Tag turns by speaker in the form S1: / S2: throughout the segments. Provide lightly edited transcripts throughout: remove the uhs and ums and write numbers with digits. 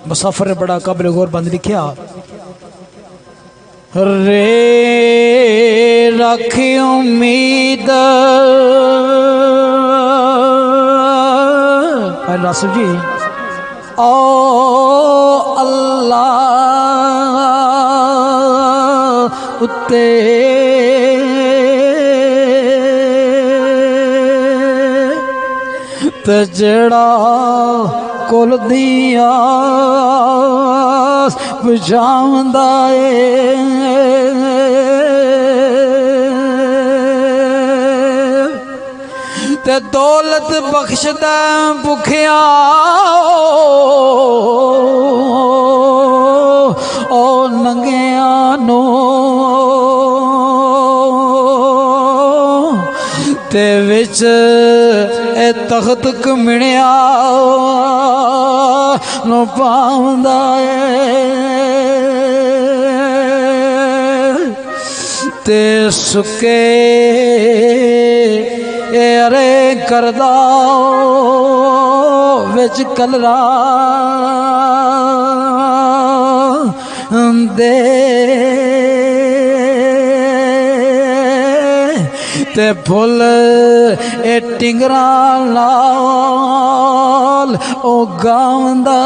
S1: मुसाफिर बड़ा काबिल गौर बंद लिखिया रे रखी उम्मीद नासिर जी ओ अल्लाह उत्ते ते जड़ा कुल दिया बुझांदा ते दौलत बख्शदा भुखिया ओ नंगिया नो ते विच ए तख्त कमिणिया नो पाउंदा ते सुके अरे करदा विच कलरा दे ते फुल ए टिंगरा लाल ओ गांदा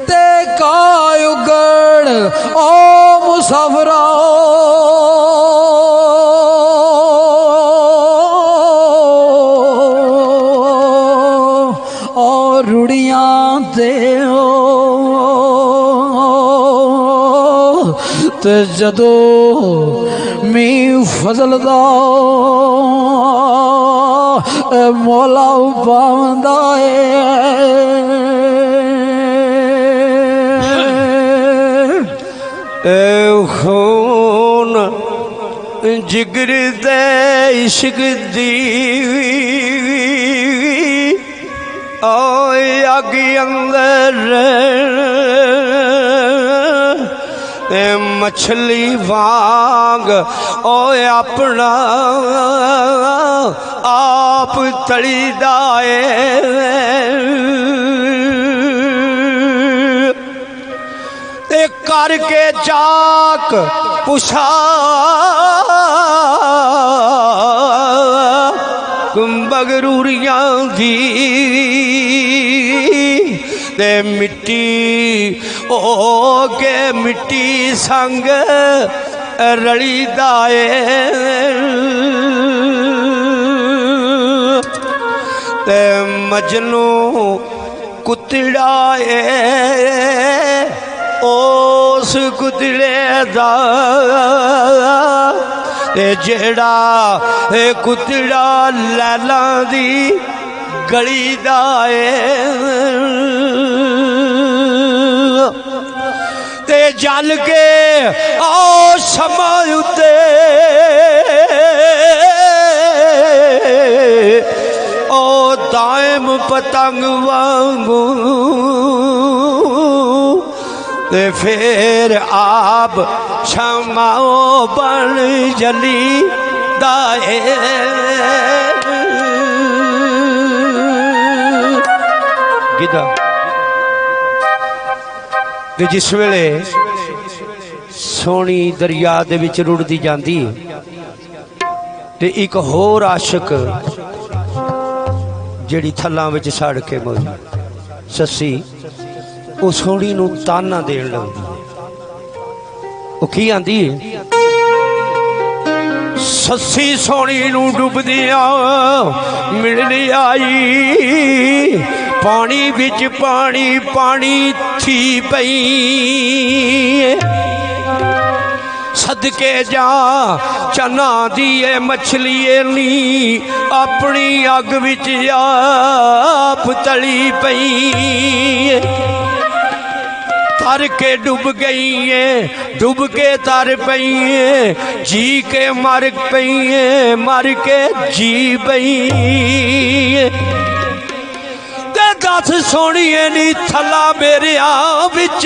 S1: ते काय उगड़ ओ मुसाफरा और रुड़ियां दे ते जदो मी फजल दा मौला पावंदा
S2: ए खून जिगर दे इश्क दी ओए अग अंदर मछली वांग ओए अपना आप तली दाए करके चाक पुछा बगरूरियां दी ते मिट्टी ओ के मिट्टी संग रली दाए ते मजनू कुतड़ाए उस कुतड़े दा जेड़ा कुतड़ा लैला दी गली दा ते जल के आओ समा उते ओ दायम पतंग वांगू ते फिर आप क्षमाओ बन जली दाए गिदा ते जिस वेले सोनी दरिया दे विच रुड़दी जांदी ते एक होर आशिक जेड़ी थल्लां विच सड़ के मर ससी वो सोनी नूं ताना देन लगदी वो की आंदी ससी सोनी नूं डुबदियां मिलनी आई पानी विच पानी पानी थी पई सदके जा चना दिए मछली नी अपनी अग विच आप तली पई तर के डूब गई है डूब के तर पई है जी के मर पई है मर के जी पई ते दस सोनिए नी थला मेरे बिच